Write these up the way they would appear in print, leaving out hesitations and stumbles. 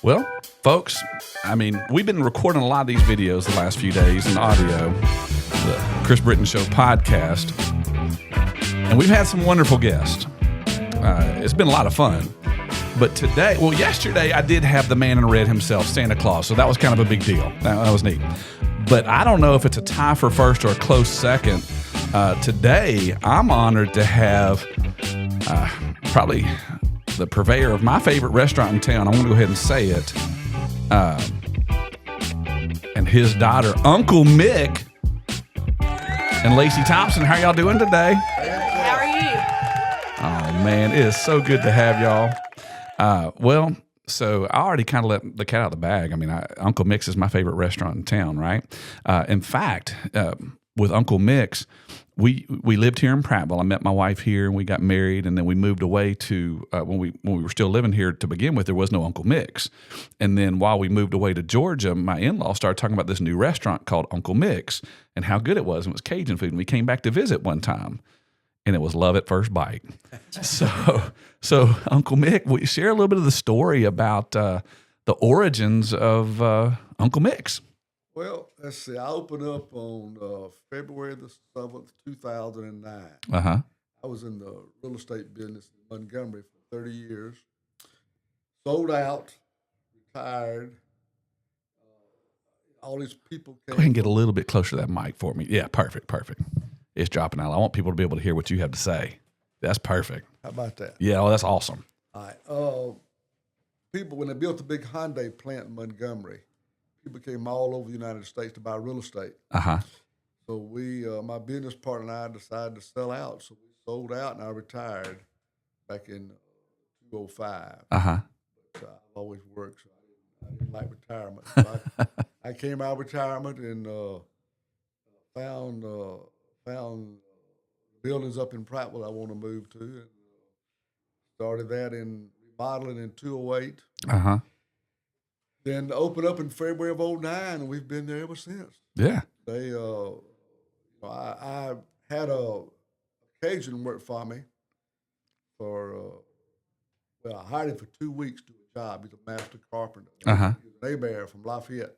Well, folks, I mean, we've been recording a lot of these videos the last few days in audio, the Chris Britton Show podcast, and we've had some wonderful guests. It's been a lot of fun. But today, well, yesterday I did have the man in red himself, Santa Claus, so that was kind of a big deal. That was neat. But I don't know if it's a tie for first or a close second. Today, I'm honored to have probably the purveyor of my favorite restaurant in town. I want to go ahead and say it. And his daughter, Uncle Mick, and Lacy Thompson. How y'all doing today? How are you? Oh, man, it is so good to have y'all. Well, so I already kind of let the cat out of the bag. I mean, Uncle Mick's is my favorite restaurant in town, right? In fact, with Uncle Mick's, we lived here in Prattville. I met my wife here, and we got married, and then we moved away to when we were still living here to begin with. There was no Uncle Mick's, and then while we moved away to Georgia, my in-laws started talking about this new restaurant called Uncle Mick's and how good it was. And it was Cajun food, and we came back to visit one time, and it was love at first bite. So Uncle Mick, will you share a little bit of the story about the origins of Uncle Mick's? Well, let's see. I opened up on February the 7th, 2009. Uh-huh. I was in the real estate business in Montgomery for 30 years. Sold out, retired. All these people came. Go ahead and get a little bit closer to that mic for me. Yeah, perfect. It's dropping out. I want people to be able to hear what you have to say. That's perfect. How about that? Yeah, well, that's awesome. All right. People, when they built the big Hyundai plant in Montgomery, people came all over the United States to buy real estate. Uh-huh. So my business partner and I decided to sell out. So we sold out, and I retired back in 2005. Uh-huh. But I've always worked, so I didn't like retirement. So I came out of retirement and found buildings up in Prattville I want to move to, and started that in remodeling in 2008. Uh-huh. Then opened up in February of 2009, and we've been there ever since. Yeah. They, I had a Cajun work for me for, I hired him for 2 weeks to do a job. He's a master carpenter. Uh-huh. He's an A-bear from Lafayette.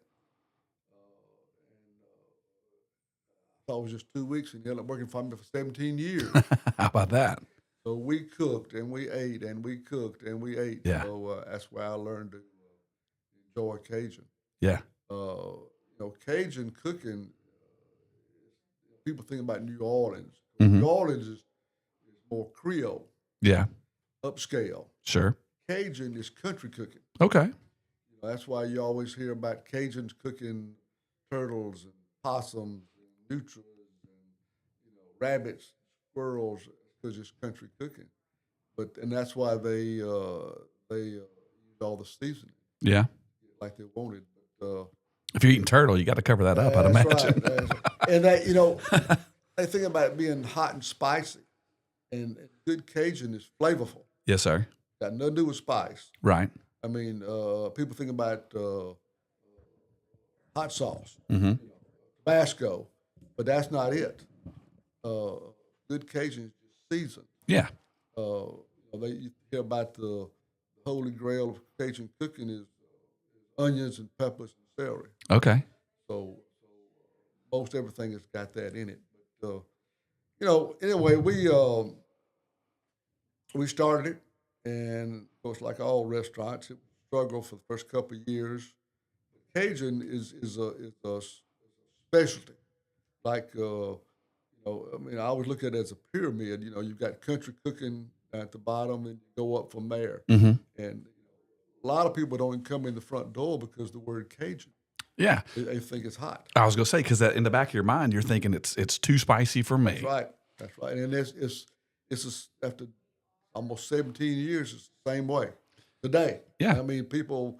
I thought it was just 2 weeks, and he ended up working for me for 17 years. How about that? So we cooked, and we ate, and we cooked, and we ate. Yeah. So that's where I learned to enjoy Cajun. Yeah. Cajun cooking, people think about New Orleans. Mm-hmm. New Orleans is more Creole, Yeah. upscale. Sure. Cajun is country cooking. Okay. That's why you always hear about Cajuns cooking turtles and possums and nutria and rabbits, squirrels, because it's country cooking. And that's why they use all the seasoning. Yeah. Like they wanted. But, if you're eating turtle, you got to cover that up, I'd imagine. Right. And that, they think about it being hot and spicy. And good Cajun is flavorful. Yes, sir. Got nothing to do with spice. Right. I mean, people think about hot sauce, Mm-hmm. Tabasco, but that's not it. Good Cajun is just seasoned. Yeah. You hear about the holy grail of Cajun cooking is onions and peppers and celery. Okay. So most everything has got that in it. But anyway, we started it, and of course, like all restaurants, it struggled for the first couple of years. Cajun is a specialty. Like I always look at it as a pyramid. You've got country cooking at the bottom, and you go up from there. Mm-hmm. And a lot of people don't even come in the front door because the word Cajun. Yeah. They think it's hot. I was going to say, because in the back of your mind, you're thinking it's too spicy for me. That's right. And after almost 17 years, it's the same way today. Yeah. I mean, people,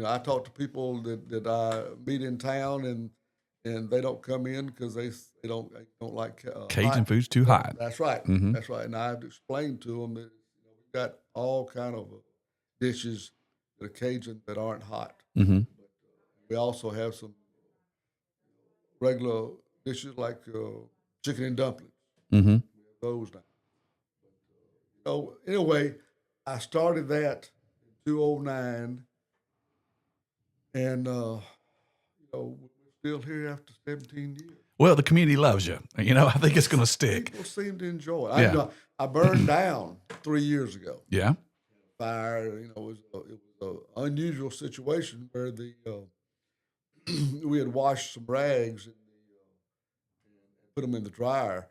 I talk to people that I meet in town, and they don't come in because they don't like Cajun hot. food's too hot. That's right. Mm-hmm. That's right. And I have to explain to them that we've got all kind of dishes that are Cajun that aren't hot. Mm-hmm. We also have some regular dishes like chicken and dumplings. Mm-hmm. We have those now. So anyway, I started that in 2009, And we're still here after 17 years. Well, the community loves you. I think it's going to stick. People seem to enjoy it. Yeah. I burned down 3 years ago. Yeah. Fire, it was an unusual situation where we had washed some rags and put them in the dryer.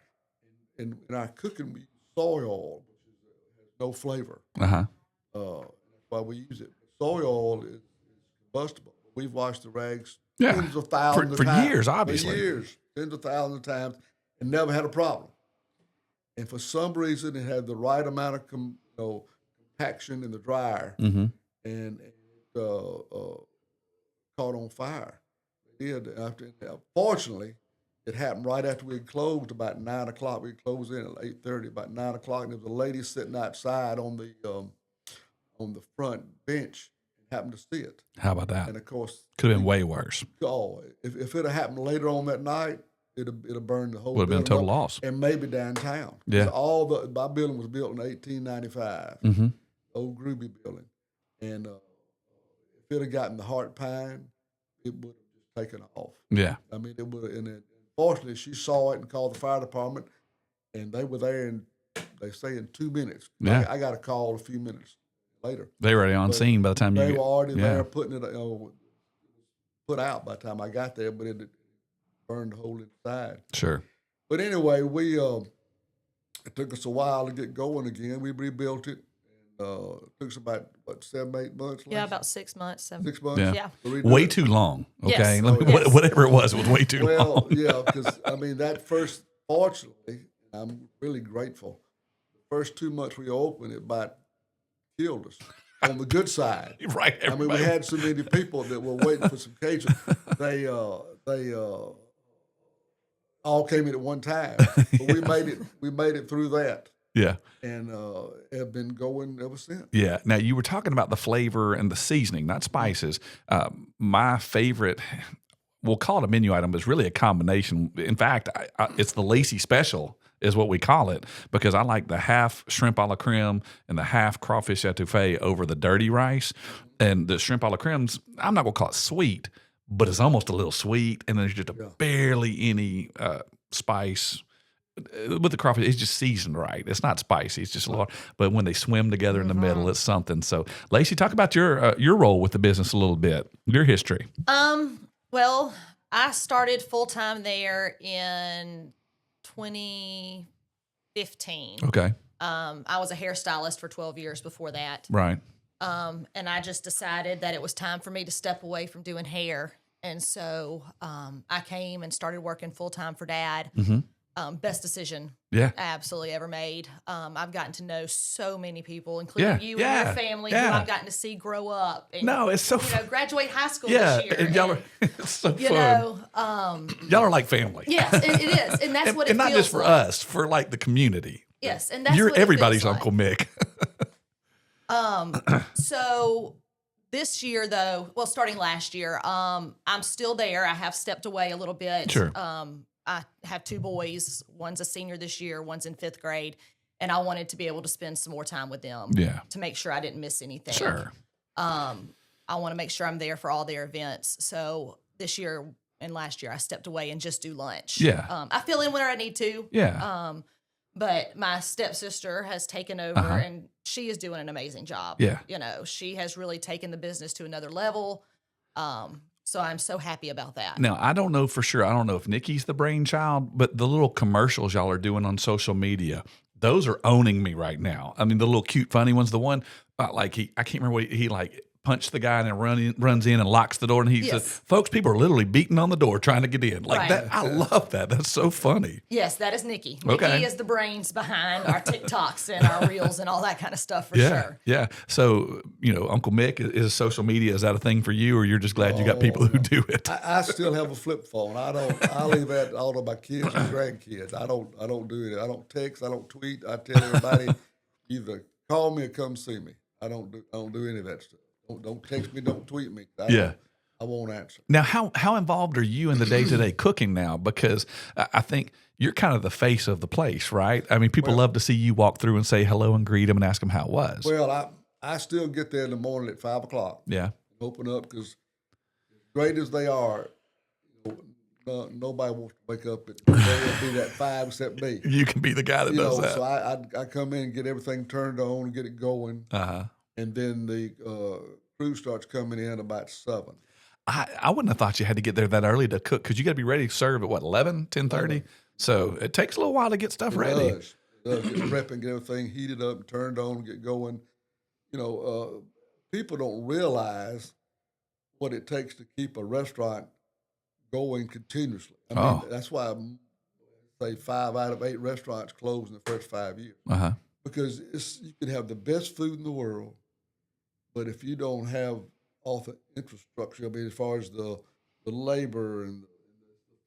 And in our cooking, we use soy oil, which has no flavor. Uh-huh. That's why we use it. Soy oil is combustible. We've washed the rags Yeah. tens of thousands of For times. years, obviously. For years, tens of thousands of times, and never had a problem. And for some reason, it had the right amount of compaction in the dryer, Mm-hmm. and it caught on fire. It did. Fortunately, it happened right after we had closed about 9 o'clock. We closed in at 8:30. About 9 o'clock, and there was a lady sitting outside on the front bench and happened to see it. How about that? And of course, Could have been way worse. oh, if it had happened later on that night, it'd have burned the whole. Would have been a total building up, loss. and maybe downtown. Yeah. My building was built in 1895. Mm-hmm. Old Groovy building, and if it had gotten the heart pine, it would have just taken off. Yeah. I mean, it would have. And fortunately, she saw it and called the fire department, and they were there in, they say, in 2 minutes. Yeah. I got a call a few minutes later. They were already on scene by the time They you were already yeah. there putting it, put out by the time I got there, but it burned the whole inside. Sure. But anyway, it took us a while to get going again. We rebuilt it. It took us about 7, 8 months. Yeah, Lacy? about 6 months. 6 months. Yeah. to redo Way it. too long. Okay. Yes. Yes. Whatever it was way too Well, long. yeah, because that first, fortunately, I'm really grateful. The first 2 months we opened, it about killed us on the good side. Right. I mean, we everybody. had so many people that were waiting for some Cajun. They all came in at one time, but we made it. We made it through that, Yeah. and have been going ever since. Yeah. Now you were talking about the flavor and the seasoning, not spices. My favorite, we'll call it a menu item, but it's really a combination. In fact, it's the Lacy special is what we call it, because I like the half shrimp a la creme and the half crawfish etouffee over the dirty rice. And the shrimp a la creme's, I'm not gonna call it sweet, but it's almost a little sweet, and there's just barely any spice. With the crawfish, it's just seasoned right. It's not spicy. It's just a lot. But when they swim together in the middle, it's something. So, Lacy, talk about your role with the business a little bit, your history. Well, I started full time there in 2015. Okay. I was a hairstylist for 12 years before that. Right. And I just decided that it was time for me to step away from doing hair. And so I came and started working full time for Dad. Mm-hmm. Best decision Yeah. I absolutely ever made. I've gotten to know so many people, including Yeah, you yeah, and your family, who yeah. I've gotten to see grow up. And, No, it's so graduate high school yeah, this year. and y'all are it's so you fun. know, Y'all are like family. yes, it is, and that's what it and not feels just for like. us, for like the community. Yes, and that's You're what it everybody's feels Uncle Mick. So this year, though, well, starting last year, I'm still there. I have stepped away a little bit. Sure. I have 2 boys. One's a senior this year. One's in 5th grade. And I wanted to be able to spend some more time with them. Yeah. To make sure I didn't miss anything. Sure. I want to make sure I'm there for all their events. So this year and last year, I stepped away and just do lunch. Yeah. I fill in whenever I need to. Yeah. But my stepsister has taken over, and she is doing an amazing job. Yeah. You know, she has really taken the business to another level. So I'm so happy about that. Now, I don't know for sure. I don't know if Nikki's the brainchild, but the little commercials y'all are doing on social media, those are owning me right now. I mean, the little cute, funny ones, the one, I can't remember what he like punched the guy and then runs in and locks the door. And he says, folks, people are literally beating on the door trying to get in. Like that. I love that. That's so funny. Yes, that is Nikki. Okay. Nikki is the brains behind our TikToks and our reels and all that kind of stuff for sure. Yeah. So, Uncle Mick, is social media, is that a thing for you, or you're just glad you got people who do it? I still have a flip phone. I leave that all to my kids and grandkids. I don't do it. I don't text. I don't tweet. I tell everybody either call me or come see me. I don't do any of that stuff. Don't text me. Don't tweet me. I won't answer. Now, how involved are you in the day-to-day cooking now? Because I think you're kind of the face of the place, right? I mean, people love to see you walk through and say hello and greet them and ask them how it was. Well, I still get there in the morning at 5 o'clock. Yeah. Open up because great as they are, nobody wants to wake up and be that 5 except me. You can be the guy that does that. So I come in and get everything turned on and get it going, and then the crew starts coming in about 7. I wouldn't have thought you had to get there that early to cook because you got to be ready to serve at what 11, 10:30. So it takes a little while to get stuff ready. It does. Get prepping, get everything heated up, and turned on, get going. People don't realize what it takes to keep a restaurant going continuously. I mean, that's why I say 5 out of 8 restaurants close in the first 5 years. Because you can have the best food in the world, but if you don't have all the infrastructure, I mean, as far as the labor and the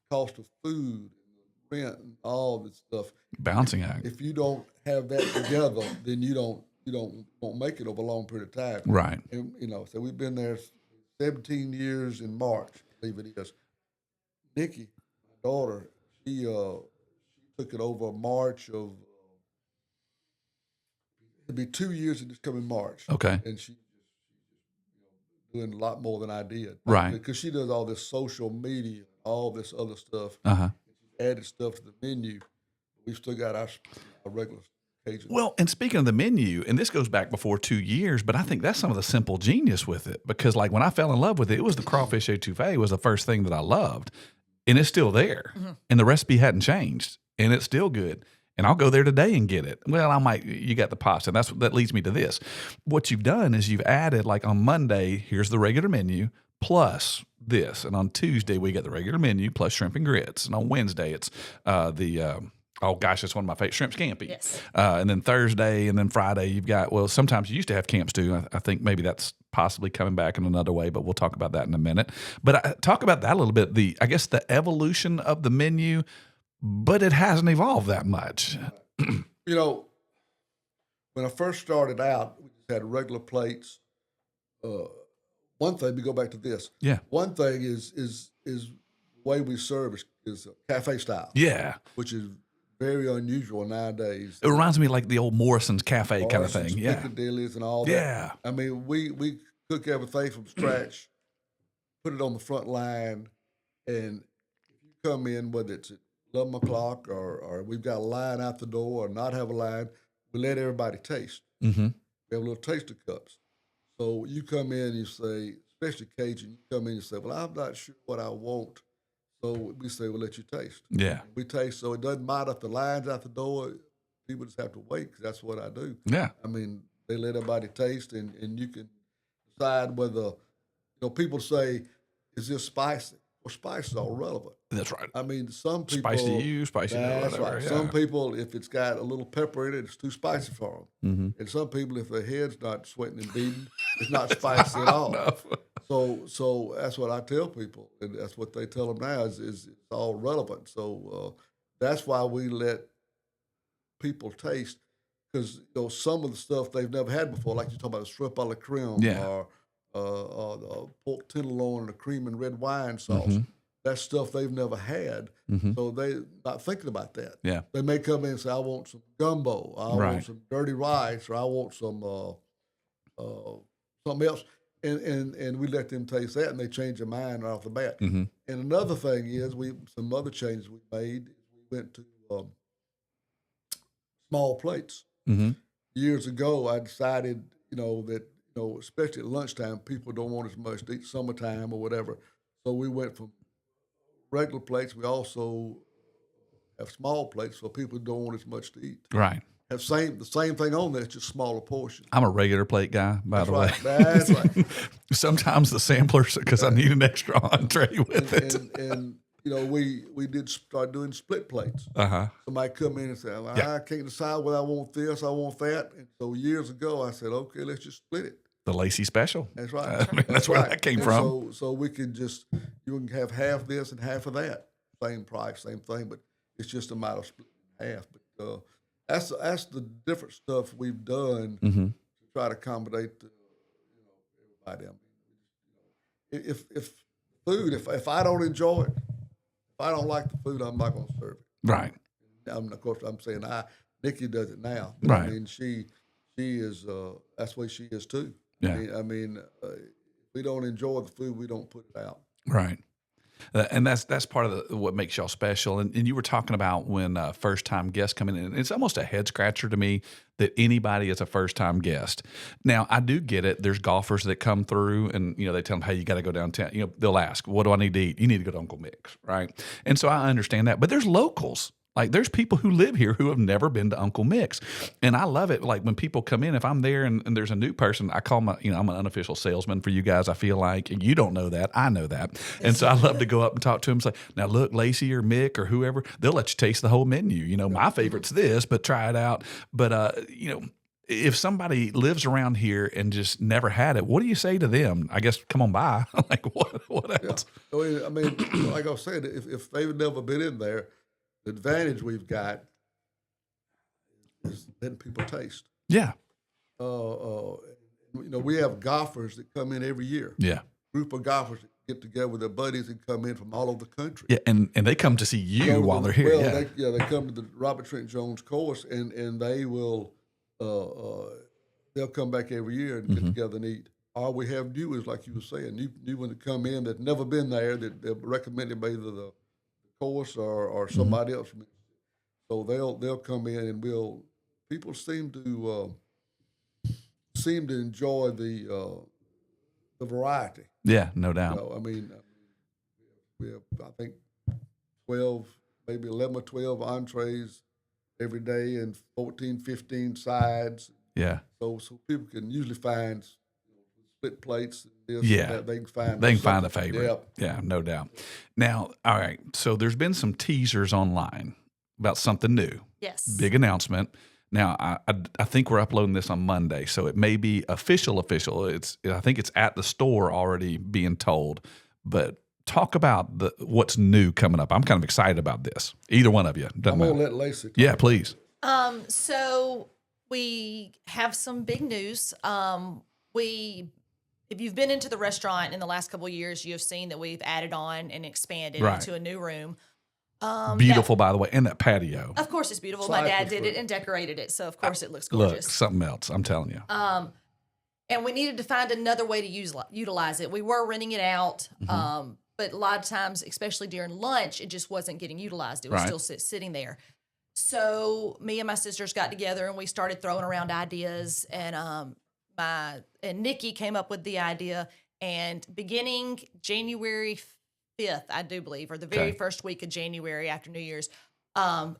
cost of food and the rent and all this stuff, balancing act. If you don't have that together, then you won't make it over a long period of time. Right. And, so we've been there 17 years in March, I believe it is. Nikki, my daughter, she took it over March of. It'll be 2 years in this coming March. Okay. And she's doing a lot more than I did. Right. Because she does all this social media, all this other stuff. She's added stuff to the menu. We've still got our regular Cajun. Well, and speaking of the menu, and this goes back before 2 years, but I think that's some of the simple genius with it. Because like when I fell in love with it, it was the crawfish etouffee was the first thing that I loved. And it's still there. And the recipe hadn't changed. And it's still good. And I'll go there today and get it. Well, you got the pasta. And that leads me to this. What you've done is you've added, like on Monday, here's the regular menu plus this. And on Tuesday, we get the regular menu plus shrimp and grits. And on Wednesday, it's oh gosh, that's one of my favorite, shrimp scampi. Yes. And then Thursday and then Friday, you've got, well, sometimes you used to have camp stew. I think maybe that's possibly coming back in another way, but we'll talk about that in a minute. But talk about that a little bit, I guess the evolution of the menu, but it hasn't evolved that much. When I first started out, we just had regular plates. One thing, we go back to this. Yeah. One thing is the way we serve is cafe style. Yeah. Which is very unusual nowadays. It reminds me of like the old Morrison's Cafe kind of thing. Yeah. Piccadilly's and all that. Yeah. I mean, we cook everything from scratch, put it on the front line, and if you come in, whether it's at 11 o'clock or we've got a line out the door or not have a line, we let everybody taste. We have little taster cups. So you come in and you say, especially Cajun, you come in and you say, well, I'm not sure what I want. So we say, we'll let you taste. Yeah. We taste, so it doesn't matter if the line's out the door. People just have to wait because that's what I do. Yeah. I mean, they let everybody taste, and you can decide whether, people say, is this spicy? Well, spice is all relevant. That's right. I mean, some people. Spicy to you, spicy to That's whatever. right. Yeah. Some people, if it's got a little pepper in it, it's too spicy for them. And some people, if their head's not sweating and beating, it's not spicy at all. Enough. So that's what I tell people, and that's what they tell them now is it's all relevant. So that's why we let people taste, because some of the stuff they've never had before, like you talk about the shrimp a la creme, or the pork tenderloin and the cream and red wine sauce. That's stuff they've never had, so they're not thinking about that. Yeah. They may come in and say, I want some gumbo, I want some dirty rice, or I want some something else. And we let them taste that, and they change their mind right off the bat. And another thing is, some other changes we made. We went to small plates. Years ago, I decided, that especially at lunchtime, people don't want as much to eat summertime or whatever. So we went from regular plates. We also have small plates for people who don't want as much to eat. Right. Have the same thing on there, it's just smaller portions. I'm a regular plate guy, by the way. That's right. Sometimes the samplers, because I need an extra entree with it. And we did start doing split plates. Somebody come in and say, I can't decide whether I want this, I want that. And so years ago, I said, okay, let's just split it. The Lacy special. That's right. That's where that came from. So we can you can have half this and half of that. Same price, same thing, but it's just a matter of splitting in half. But that's the different stuff we've done to try to accommodate everybody. I mean, if I don't enjoy it, if I don't like the food, I'm not going to serve it. Right. Of course, I'm saying Nikki does it now. But right. I mean, she is that's the way she is too. Yeah. I mean, if we don't enjoy the food, we don't put it out. Right. And that's part of what makes y'all special. And you were talking about when first time guests come in, and it's almost a head scratcher to me that anybody is a first time guest. Now I do get it. There's golfers that come through, and they tell them, "Hey, you got to go downtown." They'll ask, "What do I need to eat?" You need to go to Uncle Mick's, right? And so I understand that. But there's locals. Like there's people who live here who have never been to Uncle Mick's, and I love it. Like when people come in, if I'm there and there's a new person, I call I'm an unofficial salesman for you guys. I feel like you don't know that, I know that, and so I love to go up and talk to them. And say, now look, Lacy or Mick or whoever, they'll let you taste the whole menu. My favorite's this, but try it out. But if somebody lives around here and just never had it, what do you say to them? I guess come on by. Like what else? I mean, like I said, if they've never been in there. The advantage we've got is letting people taste. Yeah. We have golfers that come in every year. Yeah. Group of golfers that get together with their buddies and come in from all over the country. Yeah, and they come to see you while they're here. Well, they come to the Robert Trent Jones course, and they will they'll come back every year and get together and eat. Or we have new ones, like you were saying, new ones that come in that never been there, that they're recommended by either the course or somebody else. So they'll come in, and people seem to enjoy the variety. Yeah, no doubt. We have I think 12, maybe 11 or 12 entrees every day, and 14, 15 sides. Yeah. So people can usually find split plates. This, yeah, that. They can find the favorite. Yep. Yeah, no doubt. Now, all right. So there's been some teasers online about something new. Yes. Big announcement. Now, I think we're uploading this on Monday, so it may be official. I think it's at the store already being told. But talk about what's new coming up. I'm kind of excited about this. Either one of you. I'm going to let Lacy talk. Yeah, please. So we have some big news. If you've been into the restaurant in the last couple of years, you have seen that we've added on and expanded into a new room. Beautiful, by the way, and that patio. Of course, it's beautiful. My dad did it and decorated it, so of course it looks gorgeous. Look, something else. I'm telling you. And we needed to find another way to utilize it. We were renting it out, but a lot of times, especially during lunch, it just wasn't getting utilized. It was still sitting there. So me and my sisters got together and we started throwing around ideas, and Nikki came up with the idea, and beginning January 5th, I do believe, or the very first week of January after New Year's,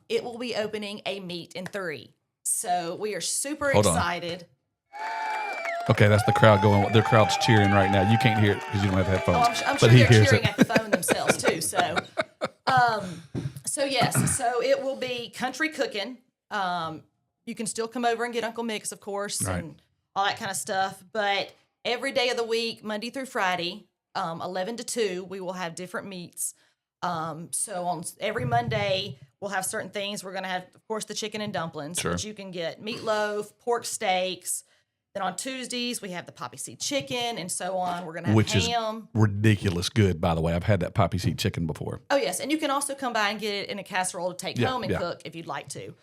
it will be opening a Meat in 3. So we are super excited. Okay, that's the crowd going. Their crowd's cheering right now. You can't hear it because you don't have headphones. I'm sure they're cheering at the phone themselves too. So, yes, so it will be country cooking. You can still come over and get Uncle Mick's, of course, and all that kind of stuff. But every day of the week, Monday through Friday, 11 to 2, we will have different meats. So on every Monday, we'll have certain things. We're going to have, of course, the chicken and dumplings, which you can get meatloaf, pork steaks. Then on Tuesdays, we have the poppy seed chicken and so on. We're going to have ham. Is ridiculous good, by the way. I've had that poppy seed chicken before. Oh, yes. And you can also come by and get it in a casserole to take home and cook if you'd like to.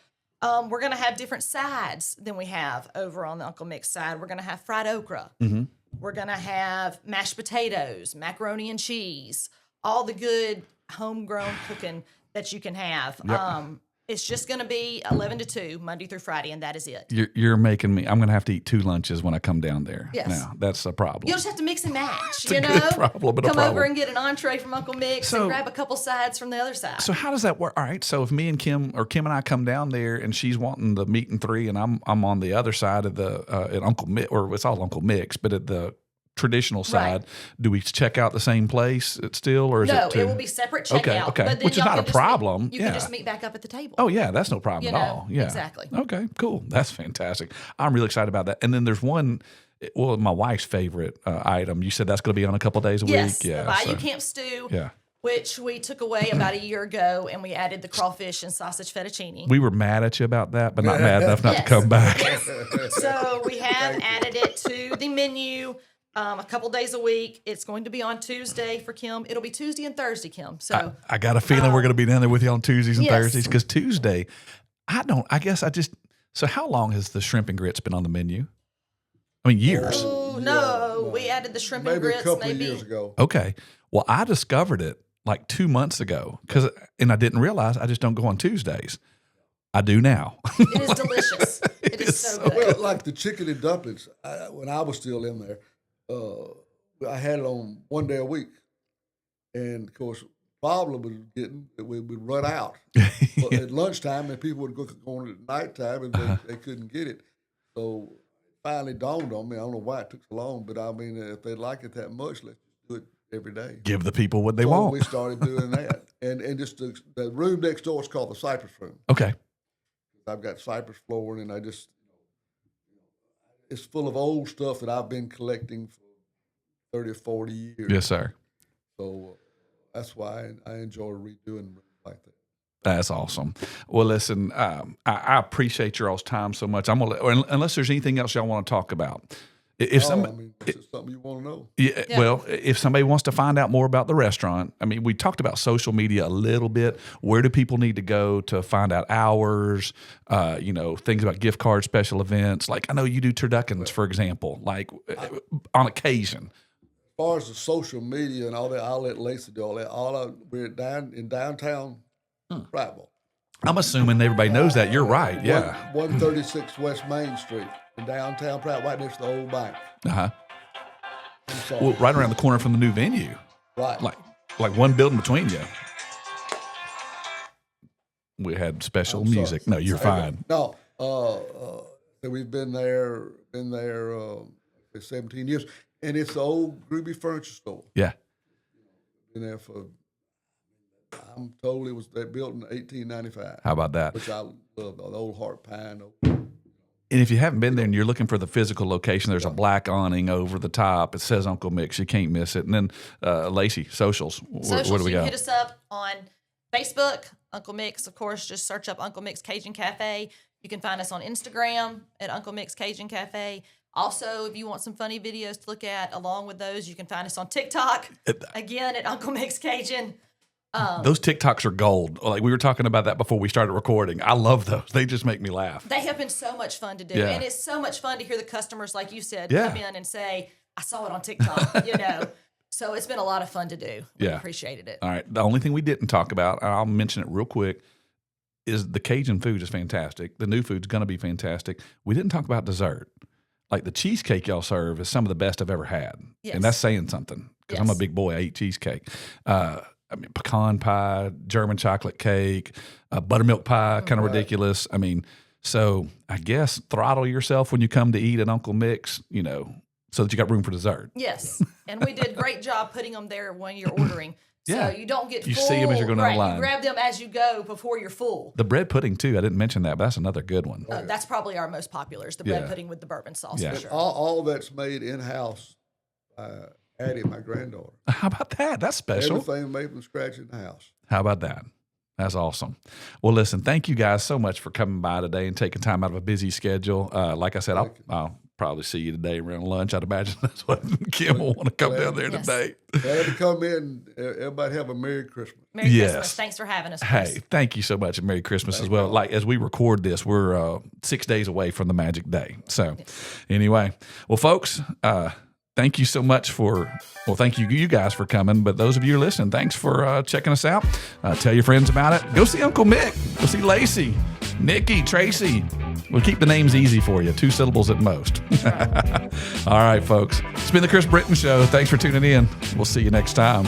We're going to have different sides than we have over on the Uncle Mick's side. We're going to have fried okra. Mm-hmm. We're going to have mashed potatoes, macaroni and cheese, all the good homegrown cooking that you can have. Yep. It's just going to be 11 to 2, Monday through Friday, and that is it. You're making me. I'm going to have to eat 2 lunches when I come down there. Yes. Now, that's a problem. You'll just have to mix and match. It's a good problem, but come over and get an entree from Uncle Mick's and grab a couple sides from the other side. So how does that work? All right. So if me and Kim and I come down there and she's wanting the meat in 3, and I'm on the other side of the at Uncle Mick, or it's all Uncle Mick's, but at the traditional side, do we check out the same place still, or is it will be separate checkout. Okay, but then which is not a problem. You can just meet back up at the table. Oh yeah, that's no problem at all. Yeah, exactly. Okay, cool. That's fantastic. I'm really excited about that. And then there's one. Well, my wife's favorite item. You said that's going to be on a couple days a week. Yeah, the Bayou Camp Stew. Yeah. Which we took away about a year ago, and we added the crawfish and sausage fettuccine. We were mad at you about that, but not mad enough not to come back. So we have added it to the menu. A couple days a week. It's going to be on Tuesday for Kim. It'll be Tuesday and Thursday, Kim. So I got a feeling we're going to be down there with you on Tuesdays and Thursdays, because Tuesday, so how long has the shrimp and grits been on the menu? I mean, years. Oh, No. We added the shrimp and maybe grits a couple of years ago. Okay. Well, I discovered it like 2 months ago and I didn't realize I just don't go on Tuesdays. I do now. It is delicious. It is so good. Well, like the chicken and dumplings, when I was still in there, I had it on 1 day a week. And, of course, the problem was getting that we would run out. But at lunchtime, and people would go on at nighttime, and they couldn't get it. So it finally dawned on me. I don't know why it took so long, but I mean, if they like it that much, let's just do it every day. Give the people what they So want. we started doing that. And just the room next door is called the Cypress Room. Okay. I've got cypress flooring, and I just, it's full of old stuff that I've been collecting for 30 or 40 years. Yes, sir. So that's why I enjoy redoing rooms like that. That's awesome. Well, listen, I appreciate your all's time so much. I'm gonna unless there's anything else y'all want to talk about. If this is something you want to know. Yeah, well, if somebody wants to find out more about the restaurant, I mean, we talked about social media a little bit. Where do people need to go to find out hours? Things about gift cards, special events. Like I know you do turduckens, for example, like on occasion. As far as the social media and all that, I'll let Lacy do all that. We're in downtown Prattville. I'm assuming everybody knows that. You're right. Yeah. 136 West Main Street in downtown Prattville, right next to the old bank. Well, right around the corner from the new venue. Right. Like one building between you. We had special music. No, you're fine. No, we've been there 17 years, and it's the old Groovy Furniture Store. Yeah. Been there for, I'm told it was built in 1895. How about that? Which I love, the old Heart Pine. And if you haven't been there and you're looking for the physical location, there's a black awning over the top. It says Uncle Mick's. You can't miss it. And then Lacy, socials. Where do we you go? Hit us up on Facebook, Uncle Mick's. Of course, just search up Uncle Mick's Cajun Cafe. You can find us on Instagram at Uncle Mick's Cajun Cafe. Also, if you want some funny videos to look at along with those, you can find us on TikTok, again, at Uncle Mick's Cajun. Those TikToks are gold. Like we were talking about that before we started recording. I love those. They just make me laugh. They have been so much fun to do. Yeah. And it's so much fun to hear the customers, like you said, Yeah. come in and say, I saw it on TikTok, So it's been a lot of fun to do. We appreciated it. All right. The only thing we didn't talk about, and I'll mention it real quick, is the Cajun food is fantastic. The new food's going to be fantastic. We didn't talk about dessert. Like the cheesecake y'all serve is some of the best I've ever had. Yes. And that's saying something because I'm a big boy. I eat cheesecake. Pecan pie, German chocolate cake, buttermilk pie, kind of ridiculous. I mean, so I guess throttle yourself when you come to eat at Uncle Mick's, so that you got room for dessert. Yes. And we did a great job putting them there when you're ordering. So you don't get full. You see them as you're going down the line. You grab them as you go before you're full. The bread pudding, too. I didn't mention that, but that's another good one. That's probably our most popular is the bread pudding with the bourbon sauce for sure. All that's made in-house by Addie, my granddaughter. How about that? That's special. Everything made from scratch in the house. How about that? That's awesome. Well, listen, thank you guys so much for coming by today and taking time out of a busy schedule. Like I said, I'll probably see you today around lunch. I'd imagine that's what Kim will want to come down there today. Glad to come in. Everybody have a Merry Christmas. Merry Christmas. Thanks for having us, Chris. Hey, thank you so much, and Merry Christmas as well. Like, as we record this, we're 6 days away from the magic day. So anyway, well, folks, thank you so much thank you guys for coming. But those of you listening, thanks for checking us out. Tell your friends about it. Go see Uncle Mick. Go see Lacy, Nikki, Tracy. We'll keep the names easy for you. 2 syllables at most. All right, folks. It's been the Chris Britton Show. Thanks for tuning in. We'll see you next time.